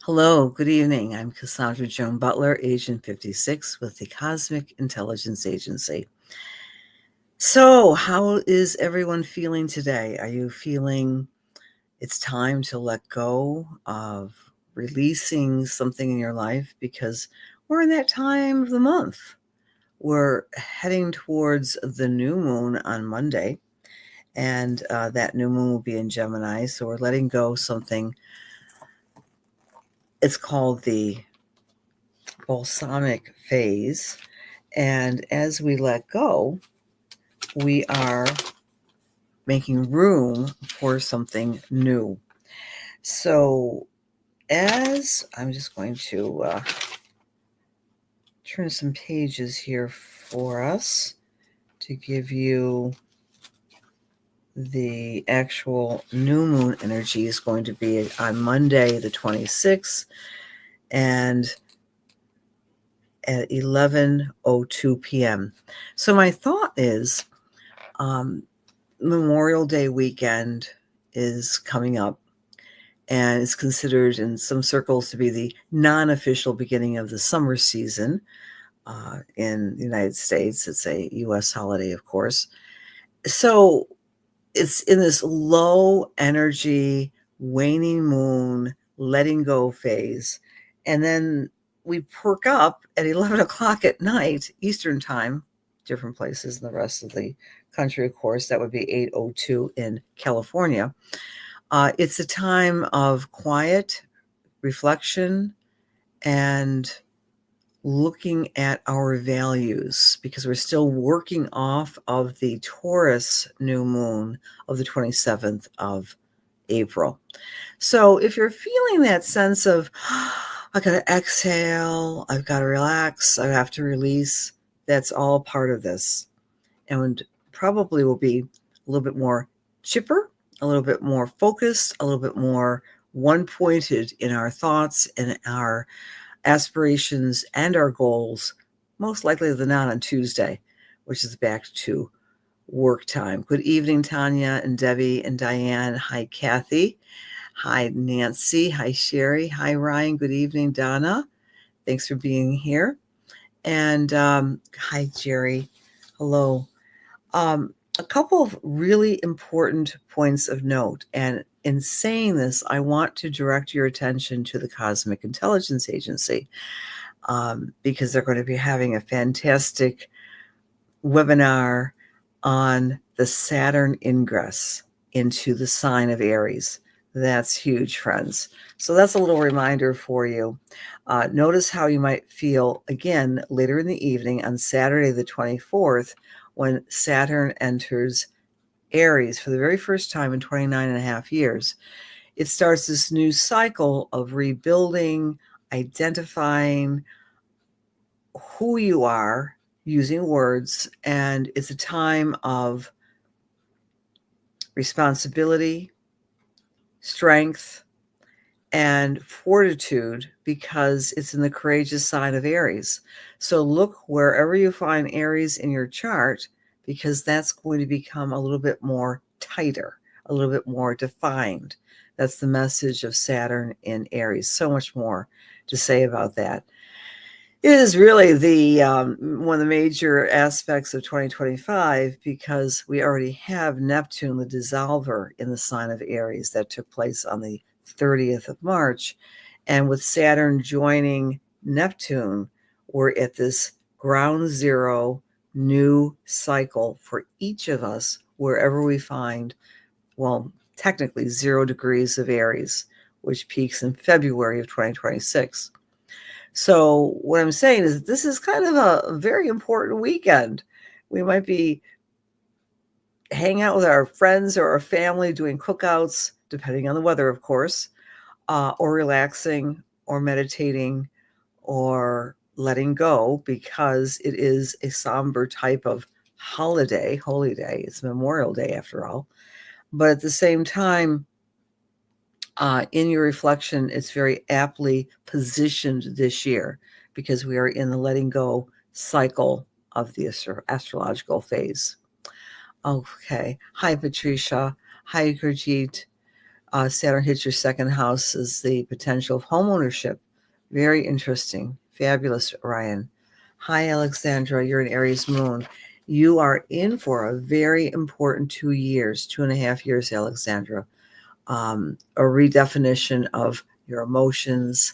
Hello, good evening. I'm Cassandra Joan Butler, Agent 56 with the Cosmic Intelligence Agency. So, how is everyone feeling today? Are you feeling it's time to let go of releasing something in your life? Because we're in that time of the month. We're heading towards the new moon on Monday, and that new moon will be in Gemini. So, we're letting go something. It's called the balsamic phase. And as we let go, we are making room for something new. So, as I'm just going to turn some pages here for us to give you the actual new moon energy is going to be on Monday, the 26th, and at 11:02 p.m. So, my thought is, Memorial Day weekend is coming up, and it's considered in some circles to be the non-official beginning of the summer season in the United States. It's a U.S. holiday, of course. So it's in this low energy, waning moon, letting go phase. And then we perk up at 11 o'clock at night, Eastern time, different places in the rest of the country, of course. That would be 8:02 in California. It's a time of quiet reflection and looking at our values because we're still working off of the Taurus new moon of the 27th of April. So if you're feeling that sense of, I got to exhale, I've got to relax, I have to release, that's all part of this. And probably will be a little bit more chipper, a little bit more focused, a little bit more one-pointed in our thoughts and our aspirations and our goals, most likely than not on Tuesday, which is back to work time. Good evening, Tanya and Debbie and Diane. Hi, Kathy. Hi, Nancy. Hi, Sherry. Hi, Ryan. Good evening, Donna. Thanks for being here. And hi, Jerry. Hello. A couple of really important points of note. And in saying this, I want to direct your attention to the Cosmic Intelligence Agency because they're going to be having a fantastic webinar on the Saturn ingress into the sign of Aries. That's huge, friends. So that's a little reminder for you. Notice how you might feel again later in the evening on Saturday, the 24th, when Saturn enters Aries for the very first time in 29 and a half years. It starts this new cycle of rebuilding, identifying who you are using words, and it's a time of responsibility, strength, and fortitude because it's in the courageous sign of Aries. So look wherever you find Aries in your chart because that's going to become a little bit more tighter, a little bit more defined. That's the message of Saturn in Aries. So much more to say about that. It is really the one of the major aspects of 2025 because we already have Neptune, the dissolver, in the sign of Aries that took place on the 30th of March. And with Saturn joining Neptune, we're at this ground zero new cycle for each of us, wherever we find, well, technically 0 degrees of Aries, which peaks in February of 2026. So what I'm saying is this is kind of a very important weekend. We might be hanging out with our friends or our family doing cookouts, depending on the weather, of course, or relaxing or meditating or letting go because it is a somber type of holiday, holy day. It's Memorial Day after all. But at the same time, in your reflection, it's very aptly positioned this year because we are in the letting go cycle of the astrological phase. Okay. Hi, Patricia. Hi, Gurjeet. Saturn hits your second house is the potential of homeownership. Very interesting. Fabulous, Ryan. Hi, Alexandra. You're an Aries moon. You are in for a very important 2 years, 2.5 years, Alexandra. A redefinition of your emotions,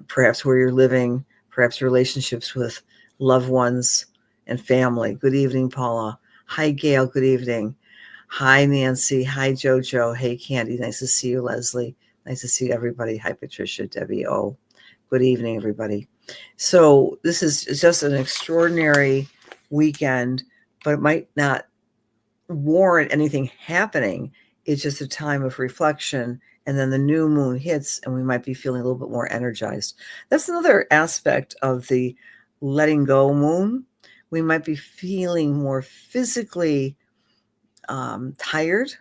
perhaps where you're living, perhaps relationships with loved ones and family. Good evening, Paula. Hi, Gail. Good evening. Hi, Nancy. Hi, Jojo. Hey, Candy. Nice to see you, Leslie. Nice to see everybody. Hi, Patricia, Debbie. Oh, good evening, everybody. So this is just an extraordinary weekend, but it might not warrant anything happening. It's just a time of reflection, and then the new moon hits and we might be feeling a little bit more energized. That's another aspect of the letting go moon. We might be feeling more physically tired,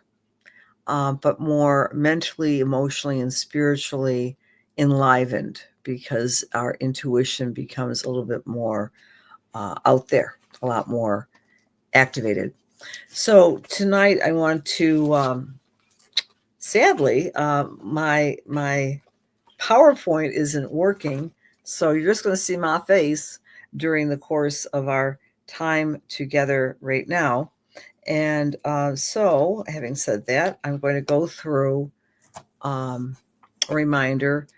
but more mentally, emotionally, and spiritually enlivened, because our intuition becomes a little bit more out there, a lot more activated. So tonight I want to, sadly, my PowerPoint isn't working, so you're just going to see my face during the course of our time together right now. And so, having said that, I'm going to go through a reminder.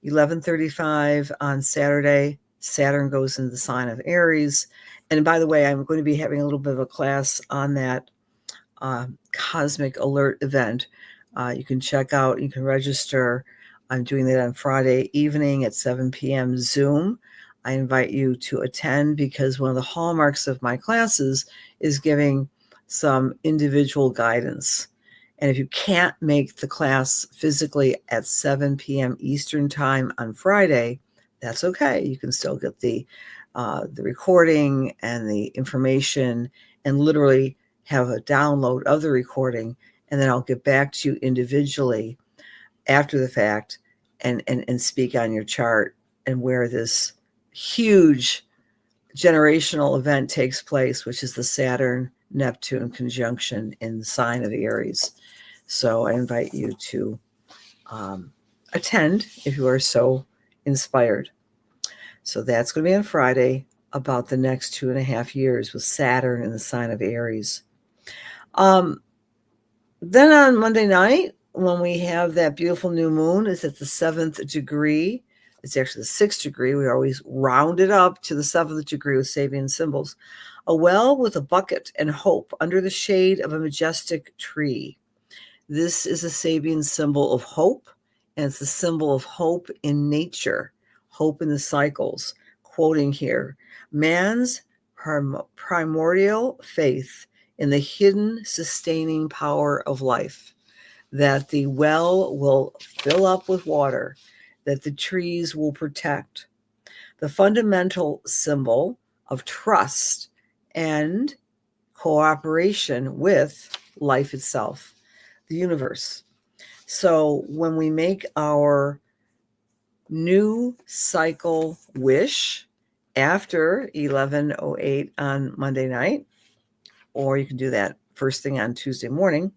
11:35 on Saturday, Saturn goes into the sign of Aries. And by the way, I'm going to be having a little bit of a class on that cosmic alert event. You can check out, you can register. I'm doing that on Friday evening at 7 p.m. Zoom. I invite you to attend, because one of the hallmarks of my classes is giving some individual guidance. And if you can't make the class physically at 7 p.m. Eastern time on Friday, that's okay. You can still get the recording and the information, and literally have a download of the recording, and then I'll get back to you individually after the fact and speak on your chart and where this huge generational event takes place, which is the Saturn-Neptune conjunction in the sign of Aries. So I invite you to attend if you are so inspired. So that's going to be on Friday, about the next 2.5 years with Saturn in the sign of Aries. Then on Monday night, when we have that beautiful new moon, is at the 7th degree. It's actually the 6th degree. We always round it up to the 7th degree with Sabian symbols. A well with a bucket and hope under the shade of a majestic tree. This is a Sabian symbol of hope, and it's the symbol of hope in nature, hope in the cycles. Quoting here, man's primordial faith in the hidden sustaining power of life, that the well will fill up with water, that the trees will protect. The fundamental symbol of trust and cooperation with life itself, the universe. So when we make our new cycle wish after 11:08 on Monday night, or you can do that first thing on Tuesday morning,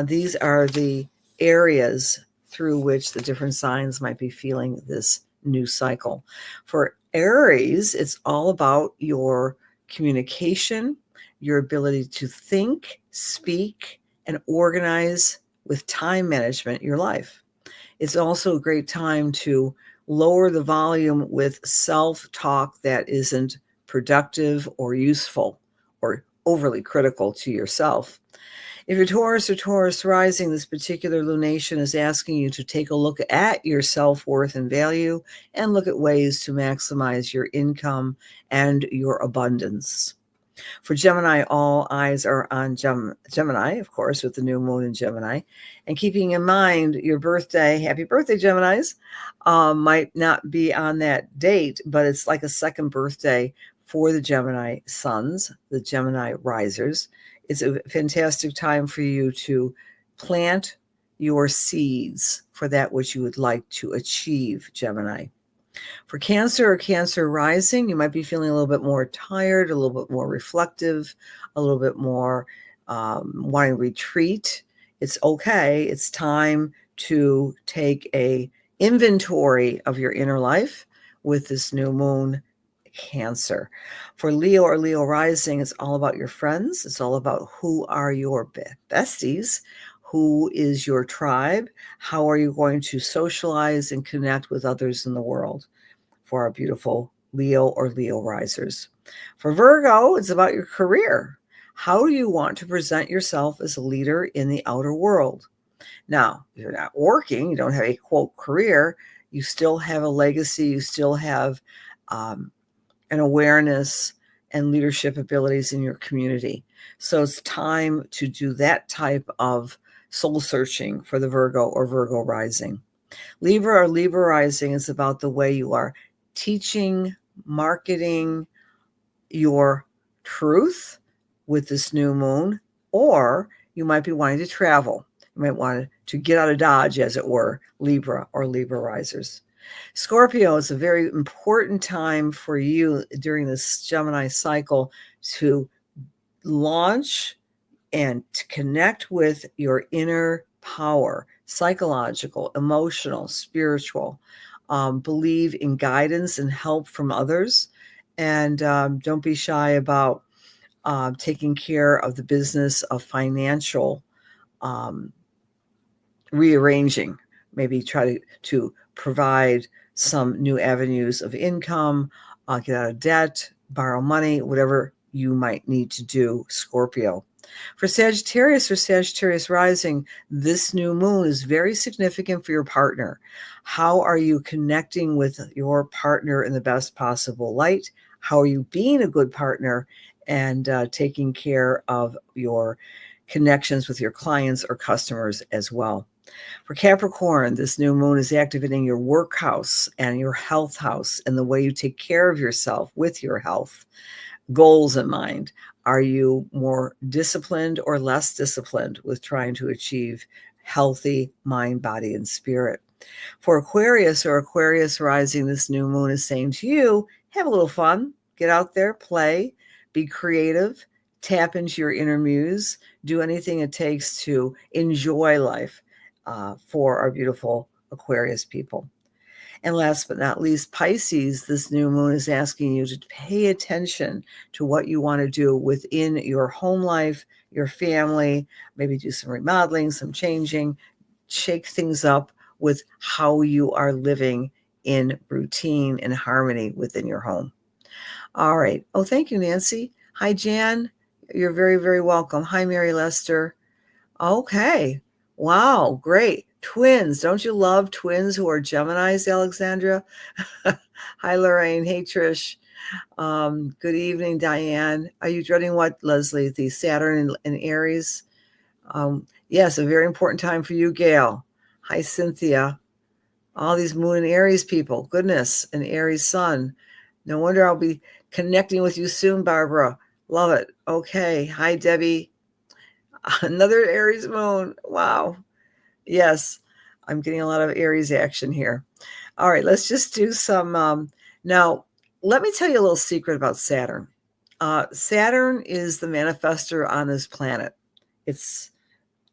these are the areas through which the different signs might be feeling this new cycle. For Aries, it's all about your communication, your ability to think, speak, and organize with time management your life. It's also a great time to lower the volume with self-talk that isn't productive or useful or overly critical to yourself. If you're Taurus or Taurus rising, this particular lunation is asking you to take a look at your self-worth and value, and look at ways to maximize your income and your abundance. For Gemini, all eyes are on Gemini, of course, with the new moon in Gemini. And keeping in mind your birthday, happy birthday, Geminis, might not be on that date, but it's like a second birthday for the Gemini suns, the Gemini risers. It's a fantastic time for you to plant your seeds for that which you would like to achieve, Gemini. For Cancer or Cancer rising, you might be feeling a little bit more tired, a little bit more reflective, a little bit more wanting to retreat It's okay. It's time to take a inventory of your inner life with this new moon, Cancer. For Leo or Leo rising, it's all about your friends. It's all about who are your besties, who is your tribe, how are you going to socialize and connect with others in the world, for our beautiful Leo or Leo risers. For Virgo, it's about your career. How do you want to present yourself as a leader in the outer world? Now, if you're not working, you don't have a quote career, you still have a legacy, you still have an awareness and leadership abilities in your community. So it's time to do that type of soul searching for the Virgo or Virgo rising. Libra or Libra rising is about the way you are teaching, marketing your truth with this new moon, or you might be wanting to travel. You might want to get out of Dodge, as it were, Libra or Libra risers. Scorpio, is a very important time for you during this Gemini cycle to launch and to connect with your inner power, psychological, emotional, spiritual. Believe in guidance and help from others. And don't be shy about taking care of the business of financial rearranging. Maybe try to provide some new avenues of income, get out of debt, borrow money, whatever you might need to do, Scorpio. For Sagittarius or Sagittarius rising, this new moon is very significant for your partner. How are you connecting with your partner in the best possible light? How are you being a good partner and taking care of your connections with your clients or customers as well? For Capricorn, this new moon is activating your work house and your health house and the way you take care of yourself with your health goals in mind. Are you more disciplined or less disciplined with trying to achieve healthy mind, body, and spirit? For Aquarius or Aquarius rising, this new moon is saying to you, have a little fun, get out there, play, be creative, tap into your inner muse, do anything it takes to enjoy life for our beautiful Aquarius people. And last but not least, Pisces, this new moon is asking you to pay attention to what you want to do within your home life, your family, maybe do some remodeling, some changing, shake things up with how you are living in routine and harmony within your home. All right. Oh, thank you, Nancy. Hi, Jan. You're very, very welcome. Hi, Mary Lester. Okay. Wow, great. Twins. Don't you love twins who are Geminis, Alexandra? Hi, Lorraine. Hey, Trish. Good evening, Diane. Are you dreading what, Leslie? The Saturn and Aries? Yes, a very important time for you, Gail. Hi, Cynthia. All these Moon and Aries people. Goodness, an Aries sun. No wonder I'll be connecting with you soon, Barbara. Love it. Okay. Hi, Debbie. Another Aries moon. Wow. Yes, I'm getting a lot of Aries action here. All right, let's just do some. Now, let me tell you a little secret about Saturn. Saturn is the manifester on this planet. It's,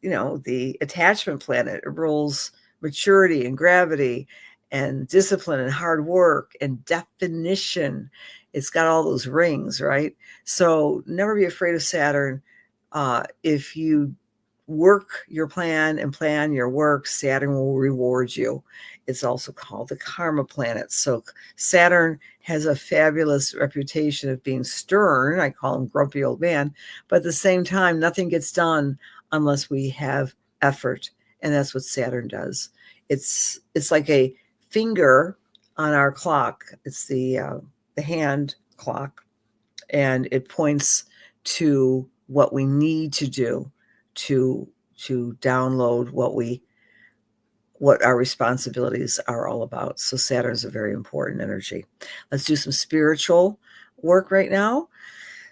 the attachment planet. It rules maturity and gravity and discipline and hard work and definition. It's got all those rings, right? So never be afraid of Saturn. If you work your plan and plan your work, Saturn will reward you. It's also called the karma planet. So Saturn has a fabulous reputation of being stern. I call him grumpy old man, but at the same time, nothing gets done unless we have effort. And that's what Saturn does. It's like a finger on our clock. It's the hand clock, and it points to what we need to do to download what our responsibilities are all about. So Saturn is a very important energy. Let's do some spiritual work right now.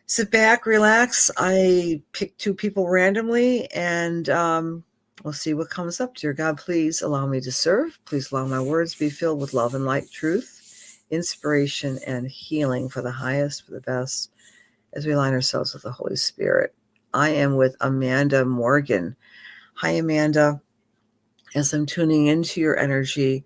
Sit back, relax. I picked two people randomly, and we'll see what comes up. Dear God, please allow me to serve. Please allow my words be filled with love and light, truth, inspiration, and healing for the highest, for the best, as we align ourselves with the Holy Spirit. I am with Amanda Morgan. Hi, Amanda. As I'm tuning into your energy,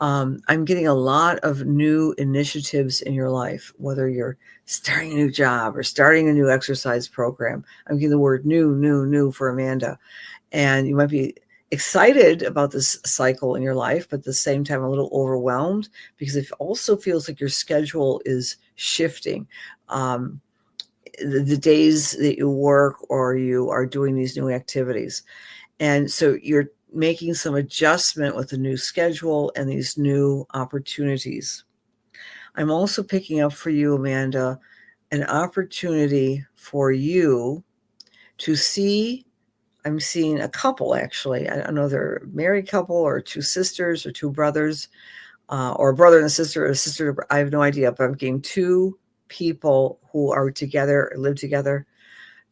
I'm getting a lot of new initiatives in your life, whether you're starting a new job or starting a new exercise program. I'm getting the word new for Amanda. And you might be excited about this cycle in your life, but at the same time, a little overwhelmed because it also feels like your schedule is shifting. The days that you work or you are doing these new activities. And so you're making some adjustment with the new schedule and these new opportunities. I'm also picking up for you, Amanda, an opportunity for you to see. I'm seeing a couple, actually. I don't know if they're a married couple or two sisters or two brothers, or a brother and a sister, or a sister. I have no idea, but I'm getting two people who are together, live together,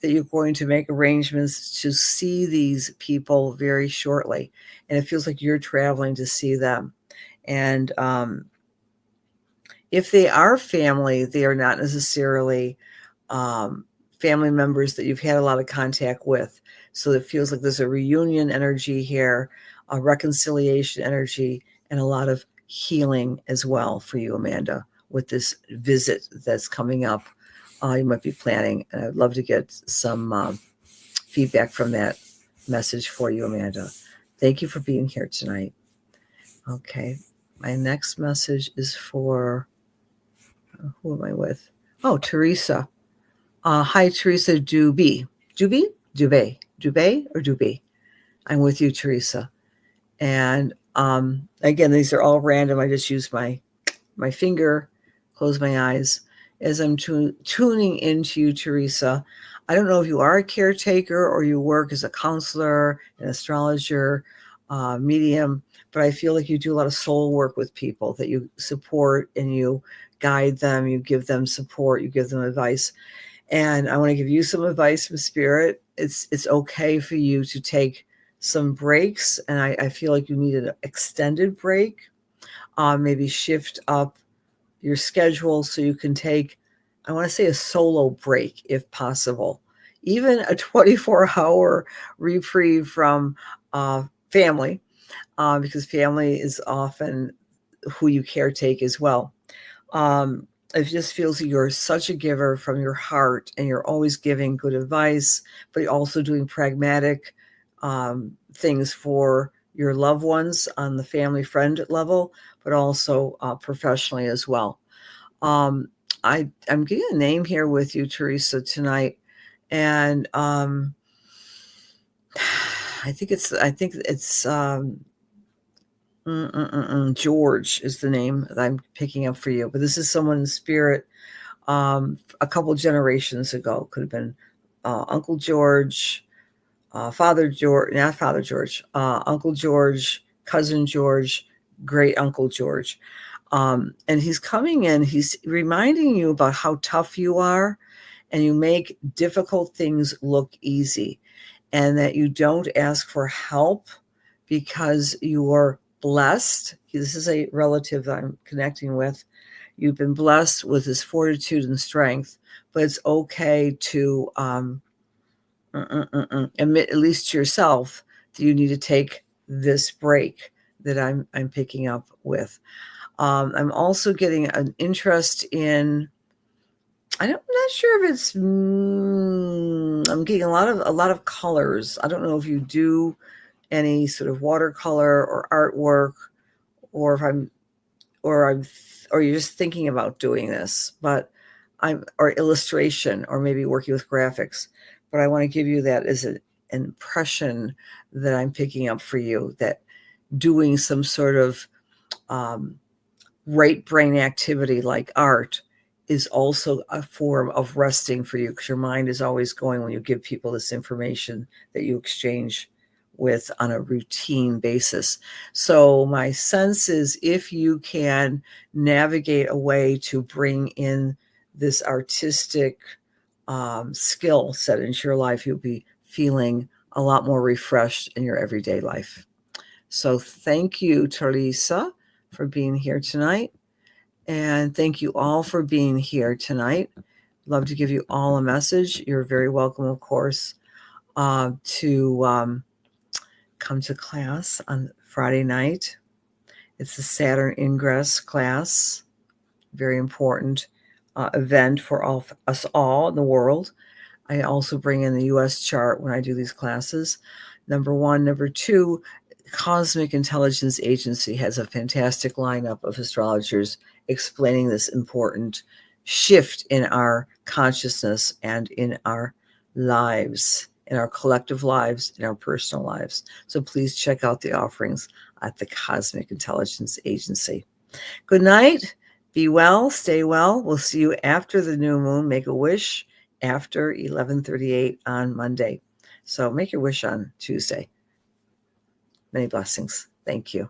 that you're going to make arrangements to see these people very shortly. And it feels like you're traveling to see them. And if they are family, they are not necessarily family members that you've had a lot of contact with. So it feels like there's a reunion energy here, a reconciliation energy, and a lot of healing as well for you, Amanda, with this visit that's coming up. You might be planning, and I'd love to get some feedback from that message for you, Amanda. Thank you for being here tonight. Okay, my next message is for, who am I with? Oh, Teresa. Hi, Teresa Dubé. Dubé? I'm with you, Teresa. And again, these are all random. I just use my finger, close my eyes as I'm tuning into you, Teresa. I don't know if you are a caretaker or you work as a counselor, an astrologer, medium, but I feel like you do a lot of soul work with people, that you support and you guide them, you give them support, you give them advice. And I want to give you some advice from Spirit. It's okay for you to take some breaks, and I feel like you need an extended break. Maybe shift up your schedule so you can take, I want to say, a solo break if possible, even a 24-hour reprieve from family, because family is often who you caretake as well. It just feels like you're such a giver from your heart, and you're always giving good advice, but you're also doing pragmatic things for your loved ones on the family friend level, but also professionally as well. I'm getting a name here with you, Teresa, tonight, and I think it's George is the name that I'm picking up for you. But this is someone in spirit a couple generations ago. Could have been Uncle George, Father George, not Father George, Uncle George, Cousin George, Great Uncle George. And he's coming in, he's reminding you about how tough you are, and you make difficult things look easy, and that you don't ask for help because you are blessed. This is a relative that I'm connecting with. You've been blessed with this fortitude and strength, but it's okay to admit, at least to yourself, that you need to take this break that I'm picking up with. I'm also getting an interest in, I'm not sure if it's, I'm getting a lot of colors. I don't know if you do any sort of watercolor or artwork, or if or you're just thinking about doing this, but or illustration, or maybe working with graphics. But I want to give you that as an impression that I'm picking up for you, that doing some sort of right brain activity like art is also a form of resting for you, because your mind is always going when you give people this information that you exchange with on a routine basis. So my sense is, if you can navigate a way to bring in this artistic skill set into your life, you'll be feeling a lot more refreshed in your everyday life. So thank you, Teresa, for being here tonight. And thank you all for being here tonight. Love to give you all a message. You're very welcome, of course, to come to class on Friday night. It's the Saturn Ingress class, very important event for us all in the world. I also bring in the U.S. chart when I do these classes. Number one. Number two, Cosmic Intelligence Agency has a fantastic lineup of astrologers explaining this important shift in our consciousness and in our lives, in our collective lives, in our personal lives. So please check out the offerings at the Cosmic Intelligence Agency. Good night. Be well. Stay well. We'll see you after the new moon. Make a wish after 11:38 on Monday. So make your wish on Tuesday. Many blessings. Thank you.